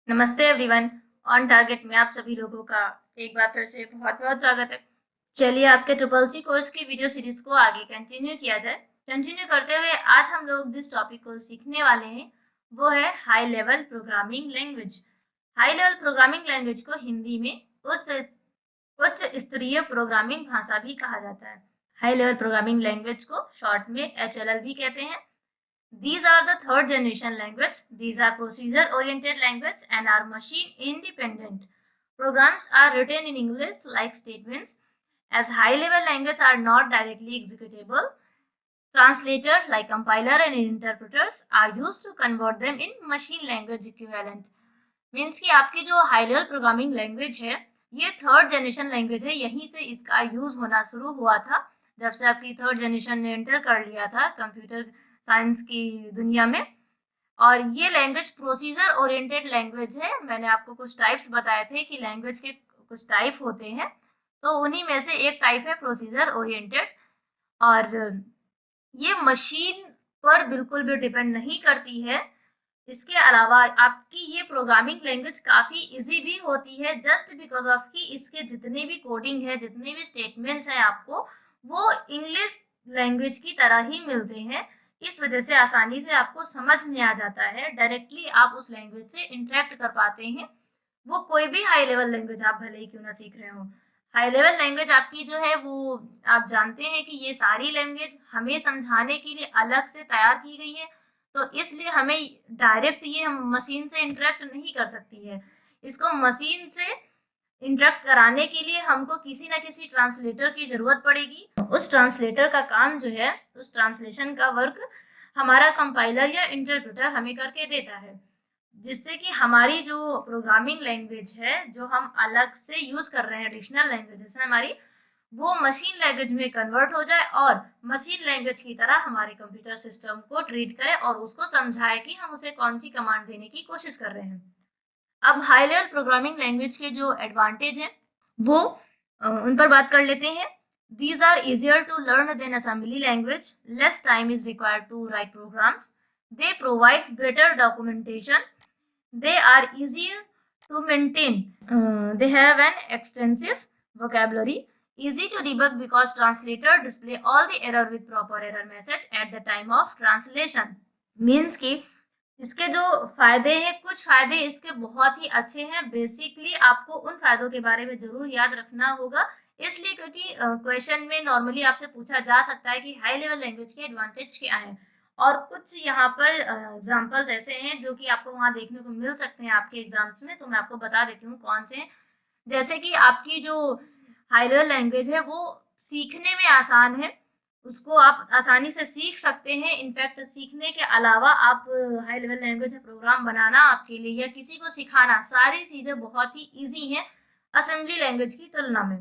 नमस्ते everyone. On target में आप सभी लोगों का एक बार फिर से बहुत बहुत स्वागत है। चलिए आपके ट्रिपल सी कोर्स की वीडियो सीरीज को आगे कंटिन्यू किया जाए। कंटिन्यू करते हुए आज हम लोग जिस टॉपिक को सीखने वाले हैं वो है high level programming language. High level programming language को हिंदी में उच्च उच्च स्तरीय प्रोग्रामिंग भाषा भी कहा जाता है। हाई लेवल प्रोग्रामिंग लैंग्वेज को शॉर्ट में HLL भी कहते हैं। These are the third generation language. These are procedure oriented language and are machine independent. Programs are written in English like statements. As high level language are not directly executable, translator like compiler and interpreters are used to convert them in machine language equivalent. Means कि आपकी जो high level programming language है ये third generation language है। यहीं से इसका use होना शुरू हुआ था जब से आपकी थर्ड जनरेशन ने एंटर कर लिया था कंप्यूटर साइंस की दुनिया में। और ये लैंग्वेज प्रोसीजर ओरिएंटेड लैंग्वेज है। मैंने आपको कुछ टाइप्स बताए थे कि लैंग्वेज के कुछ टाइप होते हैं, तो उन्हीं में से एक टाइप है प्रोसीजर ओरिएंटेड। और ये मशीन पर बिल्कुल भी डिपेंड नहीं करती है। इसके अलावा आपकी ये प्रोग्रामिंग लैंग्वेज काफ़ी इजी भी होती है जस्ट बिकॉज ऑफ कि इसके जितने भी कोडिंग है, जितने भी स्टेटमेंट्स हैं आपको वो इंग्लिश लैंग्वेज की तरह ही मिलते हैं। इस वजह से आसानी से आपको समझ में आ जाता है, डायरेक्टली आप उस लैंग्वेज से इंटरेक्ट कर पाते हैं। वो कोई भी हाई लेवल लैंग्वेज आप भले ही क्यों ना सीख रहे हो। हाई लेवल लैंग्वेज आपकी जो है वो आप जानते हैं कि ये सारी लैंग्वेज हमें समझाने के लिए अलग से तैयार की गई है, तो इसलिए हमें डायरेक्ट ये हम मशीन से इंटरेक्ट नहीं कर सकती है। इसको मशीन से इंटरेक्ट कराने के लिए हमको किसी ना किसी ट्रांसलेटर की जरूरत पड़ेगी। उस ट्रांसलेटर का काम जो है, उस ट्रांसलेशन का वर्क हमारा कंपाइलर या इंटरप्रेटर हमें करके देता है, जिससे कि हमारी जो प्रोग्रामिंग लैंग्वेज है जो हम अलग से यूज कर रहे हैं एडिशनल लैंग्वेज जैसे हमारी, वो मशीन लैंग्वेज में कन्वर्ट हो जाए और मशीन लैंग्वेज की तरह हमारे कंप्यूटर सिस्टम को ट्रीट करे और उसको समझाए कि हम उसे कौन सी कमांड देने की कोशिश कर रहे हैं। अब हाई लेवल प्रोग्रामिंग लैंग्वेज के जो एडवांटेज हैं वो उन पर बात कर लेते हैं। These are easier to learn than assembly language. Less time is required to write programs. They provide better documentation. They are easier to maintain. They have an extensive vocabulary. Easy to debug because translator display all the error with proper error message at the time of translation. Means कि इसके जो फायदे हैं, कुछ फायदे इसके बहुत ही अच्छे हैं। बेसिकली आपको उन फायदों के बारे में जरूर याद रखना होगा, इसलिए क्योंकि क्वेश्चन में नॉर्मली आपसे पूछा जा सकता है कि हाई लेवल लैंग्वेज के एडवांटेज क्या हैं। और कुछ यहाँ पर एग्जाम्पल्स ऐसे हैं जो कि आपको वहाँ देखने को मिल सकते हैं आपके एग्जाम्स में, तो मैं आपको बता देती हूँ कौन से हैं। जैसे कि आपकी जो हाई लेवल लैंग्वेज है वो सीखने में आसान है, उसको आप आसानी से सीख सकते हैं। इनफैक्ट सीखने के अलावा आप हाई लेवल लैंग्वेज प्रोग्राम बनाना आपके लिए या किसी को सिखाना सारी चीज़ें बहुत ही ईजी हैं असेंबली लैंग्वेज की तुलना में।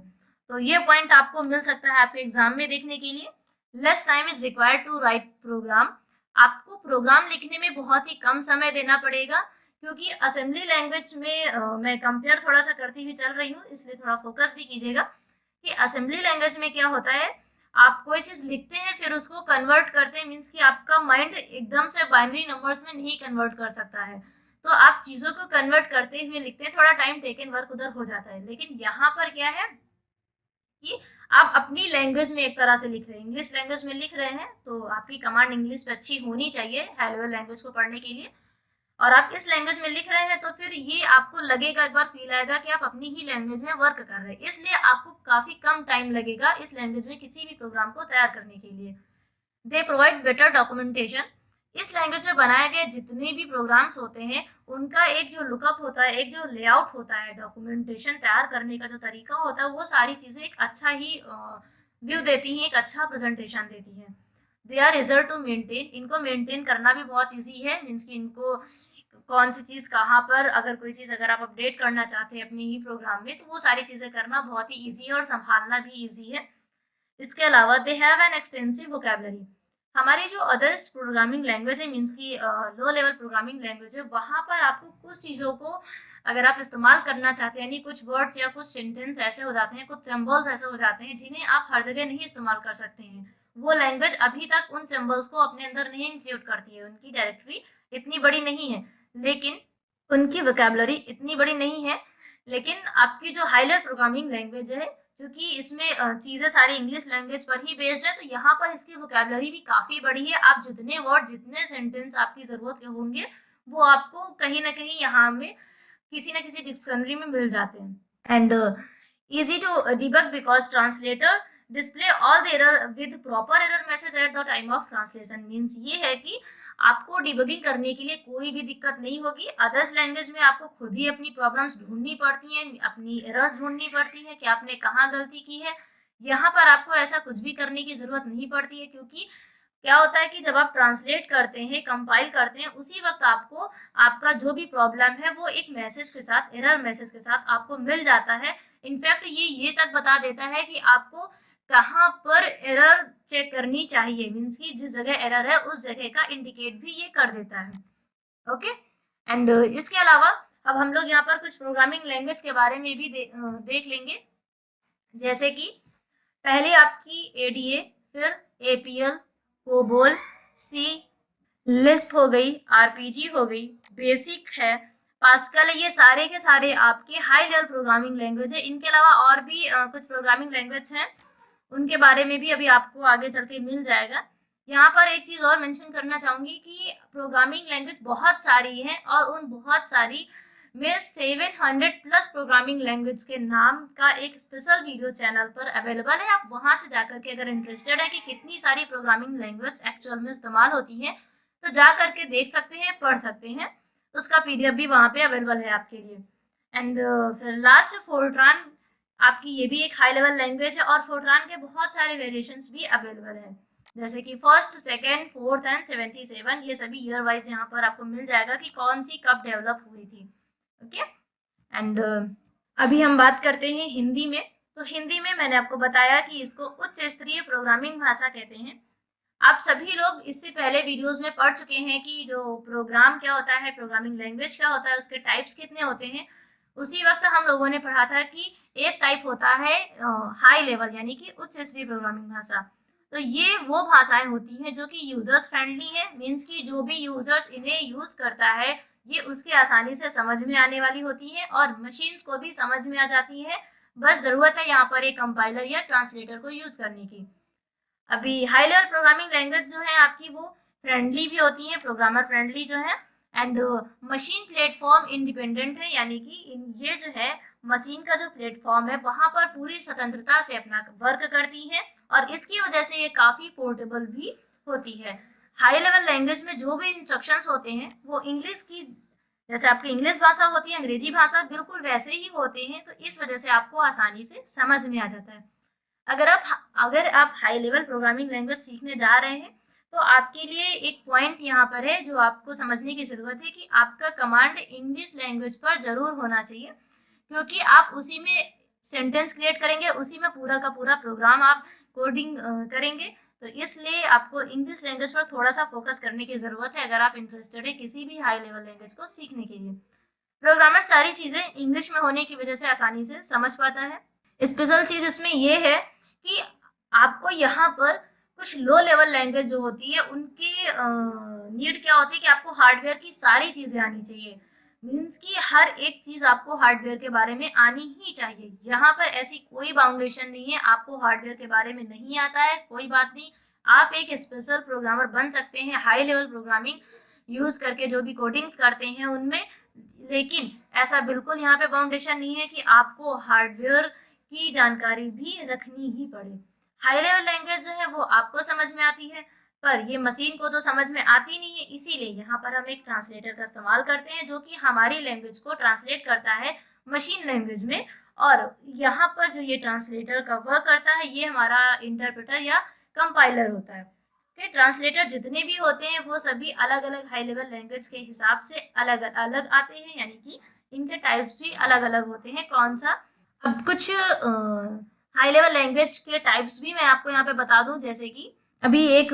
तो ये पॉइंट आपको मिल सकता है आपके एग्जाम में देखने के लिए। Less time is required to write program. आपको प्रोग्राम लिखने में बहुत ही कम समय देना पड़ेगा, क्योंकि असेंबली लैंग्वेज में मैं कंपेयर थोड़ा सा करती हुई चल रही हूँ, इसलिए थोड़ा फोकस भी कीजिएगा कि असेंबली लैंग्वेज में क्या होता है। आप कोई चीज लिखते हैं फिर उसको कन्वर्ट करते हैं, मीन्स कि आपका माइंड एकदम से बाइनरी नंबर्स में नहीं कन्वर्ट कर सकता है, तो आप चीजों को कन्वर्ट करते हुए लिखते हैं, थोड़ा टाइम टेकन वर्क उधर हो जाता है। लेकिन यहाँ पर क्या है कि आप अपनी लैंग्वेज में एक तरह से लिख रहे हैं, इंग्लिश लैंग्वेज में लिख रहे हैं, तो आपकी कमांड इंग्लिश में अच्छी होनी चाहिए हाई लेवल लैंग्वेज को पढ़ने के लिए। और आप इस लैंग्वेज में लिख रहे हैं तो फिर ये आपको लगेगा, एक बार फील आएगा कि आप अपनी ही लैंग्वेज में वर्क कर रहे हैं, इसलिए आपको काफी कम टाइम लगेगा इस लैंग्वेज में किसी भी प्रोग्राम को तैयार करने के लिए। They provide better documentation. इस लैंग्वेज में बनाए गए जितने भी प्रोग्राम्स होते हैं उनका एक जो लुकअप होता है, एक जो लेआउट होता है, डॉक्यूमेंटेशन तैयार करने का जो तरीका होता है, वो सारी चीजें एक अच्छा ही व्यू देती हैं, एक अच्छा प्रेजेंटेशन देती हैं। They are easier to maintain. इनको मेंटेन करना भी बहुत ईजी है, मीन्स कि इनको कौन सी चीज़ कहाँ पर, अगर कोई चीज़ अगर आप अपडेट करना चाहते हैं अपने ही प्रोग्राम में, तो वो सारी चीज़ें करना बहुत ही ईजी है और संभालना भी ईजी है। इसके अलावा they have an extensive vocabulary. हमारी जो अदर्स प्रोग्रामिंग लैंग्वेज है, मीन्स की लो लेवल प्रोग्रामिंग लैंग्वेज है, वहाँ पर आपको कुछ चीज़ों को अगर आप इस्तेमाल करना चाहते हैं, यानी कुछ वर्ड्स या कुछ सेंटेंस ऐसे हो जाते हैं, कुछ सिंबल्स ऐसे हो जाते हैं जिन्हें आप हर जगह नहीं इस्तेमाल कर सकते हैं। वो लैंग्वेज अभी तक उन सिंबल्स को अपने अंदर नहीं इंक्लूड करती है, उनकी डायरेक्टरी इतनी बड़ी नहीं है। लेकिन उनकी वोकैबुलरी इतनी बड़ी नहीं है, लेकिन आपकी जो हाई लेवल प्रोग्रामिंग लैंग्वेज है, क्योंकि इसमें चीज़ें सारी इंग्लिश लैंग्वेज पर ही बेस्ड है, तो यहाँ पर इसकी वोकैबुलरी भी काफ़ी बड़ी है। आप जितने वर्ड, जितने सेंटेंस आपकी ज़रूरत के होंगे, वो आपको कहीं न कहीं यहाँ में किसी न किसी डिक्शनरी में मिल जाते हैं। And easy to debug because translator display all the error with proper error message at the time of translation। Means ये है कि आपको डिबगिंग करने के लिए कोई भी दिक्कत नहीं होगी। अदर्स लैंग्वेज में आपको खुद ही अपनी प्रॉब्लम्स ढूंढनी पड़ती हैं, अपनी एरर्स ढूंढनी पड़ती है कि आपने कहाँ गलती की है। यहाँ पर आपको ऐसा कुछ भी करने की जरूरत नहीं पड़ती है, क्योंकि क्या होता है कि जब आप ट्रांसलेट करते हैं, कंपाइल करते हैं, उसी वक्त आपको आपका जो भी प्रॉब्लम है वो एक मैसेज के साथ, एरर मैसेज के साथ आपको मिल जाता है। इनफैक्ट ये तक बता देता है कि आपको कहाँ पर एरर चेक करनी चाहिए, मीन्स कि जिस जगह एरर है उस जगह का इंडिकेट भी ये कर देता है। ओके। एंड इसके अलावा अब हम लोग यहाँ पर कुछ प्रोग्रामिंग लैंग्वेज के बारे में भी देख लेंगे, जैसे कि पहले आपकी एडीए, फिर एपीएल, कोबोल, सी, लिस्प हो गई, आरपीजी हो गई, बेसिक है, पास्कल है। ये सारे के सारे आपके हाई लेवल प्रोग्रामिंग लैंग्वेज है। इनके अलावा और भी कुछ प्रोग्रामिंग लैंग्वेज हैं, उनके बारे में भी अभी आपको आगे चल के मिल जाएगा। यहाँ पर एक चीज़ और मेंशन करना चाहूँगी कि प्रोग्रामिंग लैंग्वेज बहुत सारी है, और उन बहुत सारी में 700 प्लस प्रोग्रामिंग लैंग्वेज के नाम का एक स्पेशल वीडियो चैनल पर अवेलेबल है। आप वहाँ से जाकर के अगर इंटरेस्टेड है कि कितनी सारी प्रोग्रामिंग लैंग्वेज एक्चुअल में इस्तेमाल होती हैं, तो जा करके देख सकते हैं, पढ़ सकते हैं। उसका पीडीएफ भी वहाँ पे अवेलेबल है आपके लिए। एंड फिर लास्ट फोर्ट्रान, आपकी ये भी एक हाई लेवल लैंग्वेज है, और फोर्ट्रान के बहुत सारे वेरिएशंस भी अवेलेबल है, जैसे कि फर्स्ट, सेकेंड, फोर्थ एंड 77। ये सभी ईयर वाइज यहाँ पर आपको मिल जाएगा कि कौन सी कब डेवलप हुई थी। ओके। एंड अभी हम बात करते हैं हिंदी में। तो हिंदी में मैंने आपको बताया कि इसको उच्च स्तरीय प्रोग्रामिंग भाषा कहते हैं। आप सभी लोग इससे पहले वीडियोस में पढ़ चुके हैं कि जो प्रोग्राम क्या होता है, प्रोग्रामिंग लैंग्वेज क्या होता है, उसके टाइप्स कितने होते हैं। उसी वक्त हम लोगों ने पढ़ा था कि एक टाइप होता है हाई लेवल, यानी कि उच्च स्तरीय प्रोग्रामिंग भाषा। तो ये वो भाषाएं होती हैं जो कि यूजर्स फ्रेंडली है, मीन्स कि जो भी यूजर्स इन्हें यूज करता है ये उसके आसानी से समझ में आने वाली होती है, और मशीन्स को भी समझ में आ जाती है। बस जरूरत है यहाँ पर एक कंपाइलर या ट्रांसलेटर को यूज करने की। अभी हाई लेवल प्रोग्रामिंग लैंग्वेज जो है आपकी, वो फ्रेंडली भी होती है, प्रोग्रामर फ्रेंडली जो है, एंड मशीन प्लेटफॉर्म इंडिपेंडेंट है, यानी कि ये जो है मशीन का जो प्लेटफॉर्म है वहां पर पूरी स्वतंत्रता से अपना वर्क करती है, और इसकी वजह से ये काफी पोर्टेबल भी होती है। हाई लेवल लैंग्वेज में जो भी इंस्ट्रक्शंस होते हैं वो इंग्लिश की, जैसे आपकी इंग्लिश भाषा होती है, अंग्रेजी भाषा, बिल्कुल वैसे ही होते हैं, तो इस वजह से आपको आसानी से समझ में आ जाता है। अगर आप हाई लेवल प्रोग्रामिंग लैंग्वेज सीखने जा रहे हैं, तो आपके लिए एक पॉइंट यहाँ पर है जो आपको समझने की ज़रूरत है कि आपका कमांड इंग्लिश लैंग्वेज पर ज़रूर होना चाहिए, क्योंकि आप उसी में सेंटेंस क्रिएट करेंगे, उसी में पूरा का पूरा प्रोग्राम आप कोडिंग करेंगे। तो इसलिए आपको इंग्लिश लैंग्वेज पर थोड़ा सा फोकस करने की ज़रूरत है, अगर आप इंटरेस्टेड है किसी भी हाई लेवल लैंग्वेज को सीखने के लिए। प्रोग्रामर सारी चीज़ें इंग्लिश में होने की वजह से आसानी से समझ पाता है। स्पेशल चीज़ इसमें ये है कि आपको यहाँ पर कुछ लो लेवल लैंग्वेज जो होती है उनकी नीड क्या होती है कि आपको हार्डवेयर की सारी चीज़ें आनी चाहिए, मीन्स कि हर एक चीज़ आपको हार्डवेयर के बारे में आनी ही चाहिए। यहाँ पर ऐसी कोई बाउंडेशन नहीं है, आपको हार्डवेयर के बारे में नहीं आता है, कोई बात नहीं, आप एक स्पेशल प्रोग्रामर बन सकते हैं हाई लेवल प्रोग्रामिंग यूज़ करके, जो भी कोडिंग्स करते हैं उनमें। लेकिन ऐसा बिल्कुल यहाँ पे बाउंडेशन नहीं है कि आपको हार्डवेयर की जानकारी भी रखनी ही पड़े। हाई लेवल लैंग्वेज जो है वो आपको समझ में आती है, पर ये मशीन को तो समझ में आती नहीं है, इसीलिए यहाँ पर हम एक ट्रांसलेटर का इस्तेमाल करते हैं जो कि हमारी लैंग्वेज को ट्रांसलेट करता है मशीन लैंग्वेज में। और यहाँ पर जो ये ट्रांसलेटर का वर्क करता है ये हमारा इंटरप्रेटर या कंपाइलर होता है। कि ट्रांसलेटर जितने भी होते हैं वो सभी अलग अलग हाई लेवल लैंग्वेज के हिसाब से अलग अलग आते हैं, यानी कि इनके टाइप्स भी अलग अलग होते हैं। कौन सा, अब कुछ हाई लेवल लैंग्वेज के टाइप्स भी मैं आपको यहाँ पे बता दूं, जैसे कि अभी एक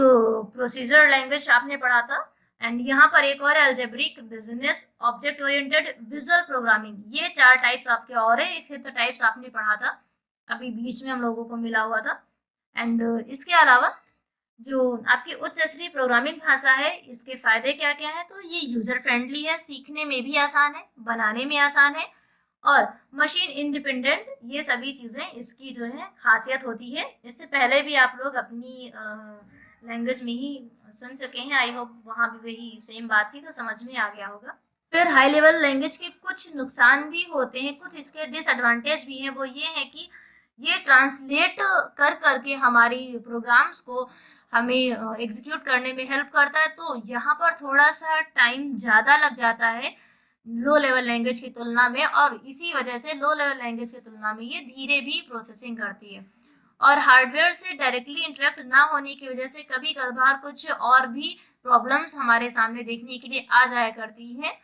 प्रोसीजर लैंग्वेज आपने पढ़ा था, एंड यहाँ पर एक और algebraic, business, object oriented, visual programming. ये 4 टाइप्स आपके और है। एक फिफ्थ टाइप्स आपने पढ़ा था, अभी बीच में हम लोगों को मिला हुआ था। एंड इसके अलावा जो आपकी उच्च स्तरीय प्रोग्रामिंग भाषा है, इसके फायदे क्या क्या है? तो ये यूजर फ्रेंडली है, सीखने में भी आसान है, बनाने में आसान है और मशीन इंडिपेंडेंट, ये सभी चीजें इसकी जो है खासियत होती है। इससे पहले भी आप लोग अपनी लैंग्वेज में ही सुन चुके हैं, आई होप वहाँ भी वही सेम बात थी, तो समझ में आ गया होगा। फिर हाई लेवल लैंग्वेज के कुछ नुकसान भी होते हैं, कुछ इसके डिसएडवांटेज भी हैं। वो ये है कि ये ट्रांसलेट कर करके हमारी प्रोग्राम्स को हमें एग्जीक्यूट करने में हेल्प करता है, तो यहाँ पर थोड़ा सा टाइम ज़्यादा लग जाता है लो लेवल लैंग्वेज की तुलना में, और इसी वजह से लो लेवल लैंग्वेज की तुलना में ये धीरे भी प्रोसेसिंग करती है। और हार्डवेयर से डायरेक्टली इंटरेक्ट ना होने की वजह से कभी कभार कुछ और भी प्रॉब्लम्स हमारे सामने देखने के लिए आ जाया करती है।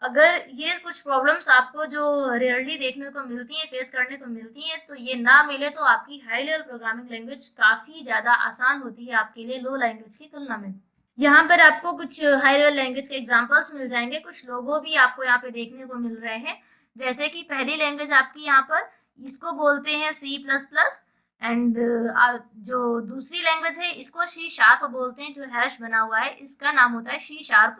अगर ये कुछ प्रॉब्लम्स आपको जो रेयरली देखने को मिलती हैं, फेस करने को मिलती हैं, तो ये ना मिले तो आपकी हाई लेवल प्रोग्रामिंग लैंग्वेज काफ़ी ज़्यादा आसान होती है आपके लिए लो लैंग्वेज की तुलना में। यहाँ पर आपको कुछ हाई लेवल लैंग्वेज के एग्जांपल्स मिल जाएंगे, कुछ लोगो भी आपको यहाँ पे देखने को मिल रहे हैं। जैसे कि पहली लैंग्वेज आपकी यहाँ पर, इसको बोलते हैं C++, एंड जो दूसरी लैंग्वेज है इसको C# बोलते हैं, जो हैश बना हुआ है इसका नाम होता है C#।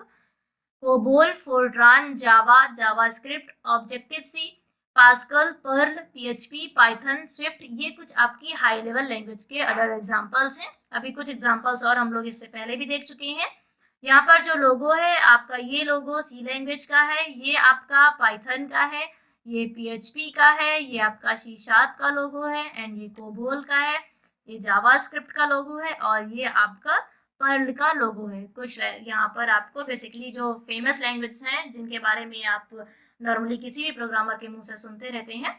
COBOL, Fortran, Java, JavaScript, Objective C, Pascal, Perl, PHP, Python, Swift, ये कुछ आपकी हाई लेवल लैंग्वेज के अदर एग्जांपल्स हैं। अभी कुछ एग्जांपल्स और हम लोग इससे पहले भी देख चुके हैं। यहाँ पर जो लोगो है आपका, ये लोगो सी लैंग्वेज का है, ये आपका पाइथन का है, ये पीएचपी का है, ये आपका C# का लोगो है, एंड ये कोबोल का है, ये जावास्क्रिप्ट का लोगो है, और ये आपका पर्ल का लोगो है। कुछ यहाँ पर आपको बेसिकली जो फेमस लैंग्वेज हैं जिनके बारे में आप नॉर्मली किसी भी प्रोग्रामर के मुंह से सुनते रहते हैं,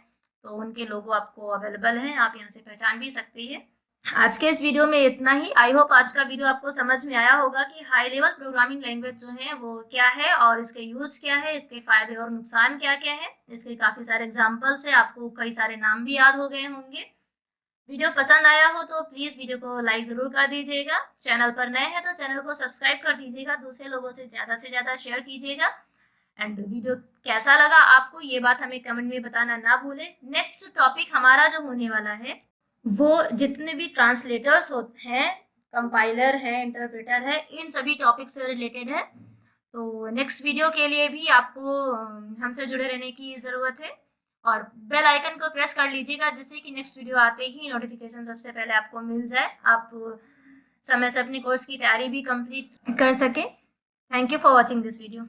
तो उनके लोगो आपको अवेलेबल हैं, आप यहाँ से पहचान भी सकते हैं। आज के इस वीडियो में इतना ही। आई होप आज का वीडियो आपको समझ में आया होगा कि हाई लेवल प्रोग्रामिंग लैंग्वेज जो है वो क्या है और इसके यूज क्या है, इसके फायदे और नुकसान क्या क्या है। इसके काफी सारे एग्जाम्पल्स है, आपको कई सारे नाम भी याद हो गए होंगे। वीडियो पसंद आया हो तो प्लीज़ वीडियो को लाइक ज़रूर कर दीजिएगा। चैनल पर नए हैं तो चैनल को सब्सक्राइब कर दीजिएगा, दूसरे लोगों से ज़्यादा शेयर कीजिएगा। एंड वीडियो कैसा लगा आपको, ये बात हमें कमेंट में बताना ना भूलें। नेक्स्ट टॉपिक हमारा जो होने वाला है वो जितने भी ट्रांसलेटर्स होते हैं, कंपाइलर है, इंटरप्रेटर है, इन सभी टॉपिक से रिलेटेड है। तो नेक्स्ट वीडियो के लिए भी आपको हमसे जुड़े रहने की ज़रूरत है, और बेल आइकन को प्रेस कर लीजिएगा जिससे कि नेक्स्ट वीडियो आते ही नोटिफिकेशन सबसे पहले आपको मिल जाए, आप समय से अपनी कोर्स की तैयारी भी कंप्लीट कर सके। Thank you for watching this video.